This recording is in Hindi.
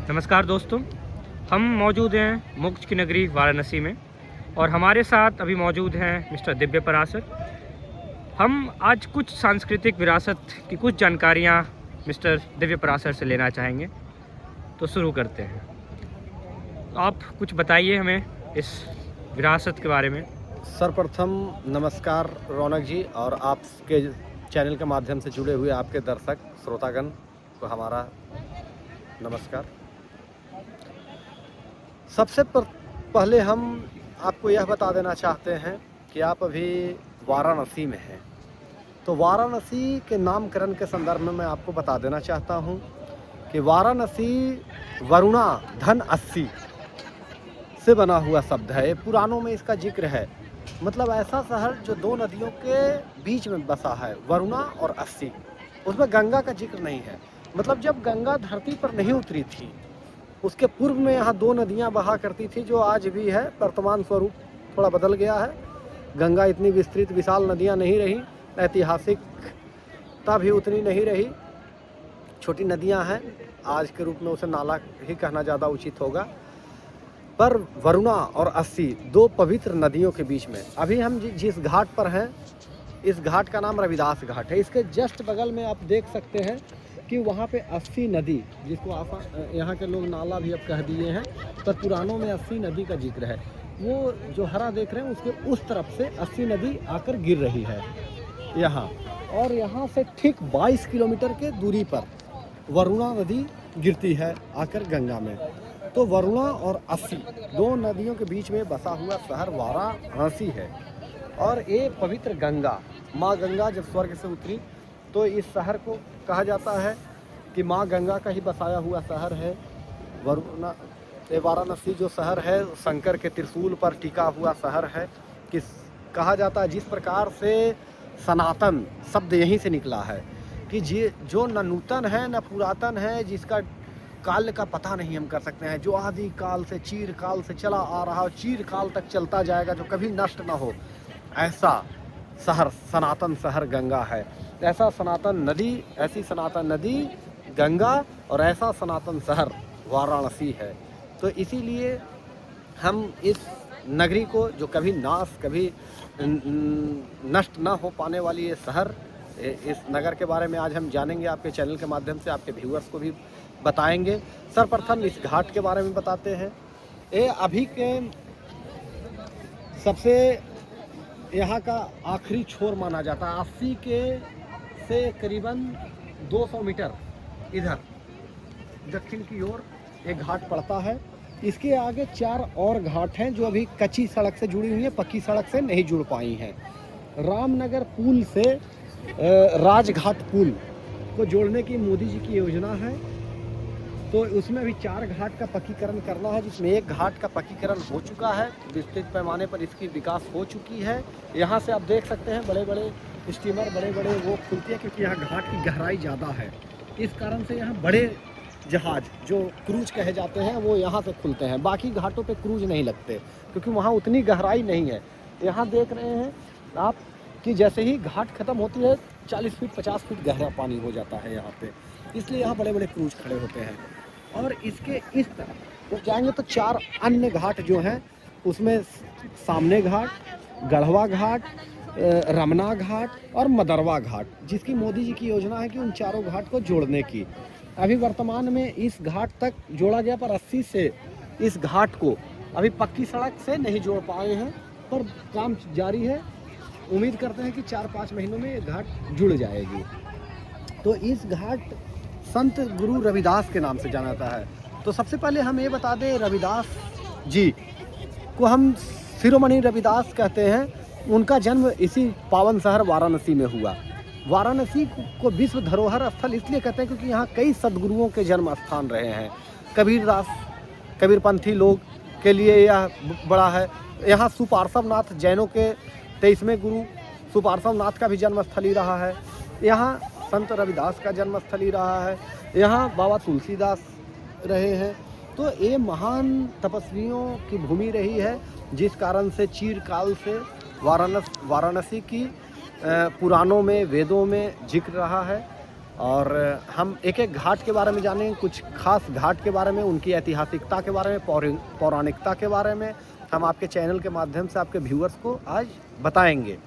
नमस्कार दोस्तों, हम मौजूद हैं मोक्ष की नगरी वाराणसी में और हमारे साथ अभी मौजूद हैं मिस्टर दिव्य पराशर। हम आज कुछ सांस्कृतिक विरासत की कुछ जानकारियां मिस्टर दिव्य पराशर से लेना चाहेंगे, तो शुरू करते हैं। आप कुछ बताइए हमें इस विरासत के बारे में। सर्वप्रथम नमस्कार रौनक जी और आपके चैनल के माध्यम से जुड़े हुए आपके दर्शक श्रोतागण को हमारा नमस्कार। सबसे पहले हम आपको यह बता देना चाहते हैं कि आप अभी वाराणसी में हैं, तो वाराणसी के नामकरण के संदर्भ में मैं आपको बता देना चाहता हूं कि वाराणसी वरुणा धन 80 से बना हुआ शब्द है। पुराणों में इसका जिक्र है, मतलब ऐसा शहर जो दो नदियों के बीच में बसा है, वरुणा और 80। उसमें गंगा का जिक्र नहीं है। मतलब जब गंगा धरती पर नहीं उतरी थी, उसके पूर्व में यहाँ दो नदियाँ बहा करती थी, जो आज भी है। वर्तमान स्वरूप थोड़ा बदल गया है। गंगा इतनी विस्तृत विशाल नदियाँ नहीं रही, ऐतिहासिकता भी उतनी नहीं रही, छोटी नदियाँ हैं। आज के रूप में उसे नाला ही कहना ज़्यादा उचित होगा। पर वरुणा और 80 दो पवित्र नदियों के बीच में अभी हम जिस घाट पर हैं, इस घाट का नाम रविदास घाट है। इसके जस्ट बगल में आप देख सकते हैं कि वहाँ पे 80 नदी, जिसको आप यहाँ के लोग नाला भी अब कह दिए हैं, पर पुराणों में 80 नदी का जिक्र है। वो जो हरा देख रहे हैं उसके उस तरफ से 80 नदी आकर गिर रही है यहाँ, और यहाँ से ठीक 22 किलोमीटर के दूरी पर वरुणा नदी गिरती है आकर गंगा में। तो वरुणा और 80 दो नदियों के बीच में बसा हुआ शहर वाराणसी है। और ये पवित्र गंगा, माँ गंगा जब स्वर्ग से उतरी तो इस शहर को कहा जाता है कि माँ गंगा का ही बसाया हुआ शहर है। वरुणा वाराणसी जो शहर है, शंकर के त्रिशूल पर टिका हुआ शहर है। किस कहा जाता है, जिस प्रकार से सनातन शब्द यहीं से निकला है कि जो न नूतन है न पुरातन है, जिसका काल का पता नहीं हम कर सकते हैं, जो आदि काल से चीर काल से चला आ रहा, चीर काल तक चलता जाएगा, जो कभी नष्ट ना हो, ऐसा शहर सनातन शहर गंगा है। ऐसा सनातन नदी, ऐसी सनातन नदी गंगा और ऐसा सनातन शहर वाराणसी है। तो इसीलिए हम इस नगरी को, जो कभी नाश कभी नष्ट ना हो पाने वाली ये शहर, इस नगर के बारे में आज हम जानेंगे। आपके चैनल के माध्यम से आपके व्यूअर्स को भी बताएंगे। सर्वप्रथम इस घाट के बारे में बताते हैं। ये अभी के सबसे यहाँ का आखिरी छोर माना जाता है। 80 के से करीबन 200 मीटर इधर दक्षिण की ओर एक घाट पड़ता है। इसके आगे 4 और घाट हैं जो अभी कच्ची सड़क से जुड़ी हुई हैं, पक्की सड़क से नहीं जुड़ पाई हैं। रामनगर पुल से राजघाट पुल को जोड़ने की मोदी जी की योजना है, तो उसमें अभी 4 घाट का पक्कीकरण करना है, जिसमें एक घाट का पक्कीकरण हो चुका है। विस्तृत पैमाने पर इसकी विकास हो चुकी है। यहाँ से आप देख सकते हैं बड़े बड़े स्टीमर, बड़े बड़े वो खुलती है, क्योंकि यहाँ घाट की गहराई ज़्यादा है। इस कारण से यहाँ बड़े जहाज जो क्रूज कहे जाते हैं वो यहाँ से खुलते हैं। बाकी घाटों पे क्रूज नहीं लगते, क्योंकि वहाँ उतनी गहराई नहीं है। यहाँ देख रहे हैं आप कि जैसे ही घाट ख़त्म होती है 40 फीट 50 फीट गहरा पानी हो जाता है यहाँ पे, इसलिए यहाँ बड़े बड़े क्रूज खड़े होते हैं। और इसके इस तरफ वो जाएंगे तो 4 अन्य घाट जो हैं, उसमें सामने घाट, गढ़वा घाट, रमना घाट और मदरवा घाट, जिसकी मोदी जी की योजना है कि उन चारों घाट को जोड़ने की। अभी वर्तमान में इस घाट तक जोड़ा गया, पर 80 से इस घाट को अभी पक्की सड़क से नहीं जोड़ पाए हैं, पर काम जारी है। उम्मीद करते हैं कि 4-5 महीनों में ये घाट जुड़ जाएगी। तो इस घाट संत गुरु रविदास के नाम से जाना जाता है। तो सबसे पहले हम ये बता दें, रविदास जी को हम शिरोमणि रविदास कहते हैं। उनका जन्म इसी पावन शहर वाराणसी में हुआ। वाराणसी को विश्व धरोहर स्थल इसलिए कहते हैं क्योंकि यहाँ कई सदगुरुओं के जन्म स्थान रहे हैं। कबीरपंथी लोग के लिए यह बड़ा है। यहाँ सुपार्श्वनाथ जैनों के 23वें गुरु सुपार्श्वनाथ का भी जन्मस्थली रहा है। यहाँ संत रविदास का जन्मस्थली रहा है। यहाँ बाबा तुलसीदास रहे हैं। तो ये महान तपस्वियों की भूमि रही है, जिस कारण से चिरकाल से वाराणसी की पुराणों में, वेदों में जिक्र रहा है। और हम एक एक घाट के बारे में जानेंगे, कुछ खास घाट के बारे में, उनकी ऐतिहासिकता के बारे में, पौराणिकता के बारे में हम आपके चैनल के माध्यम से आपके व्यूअर्स को आज बताएंगे।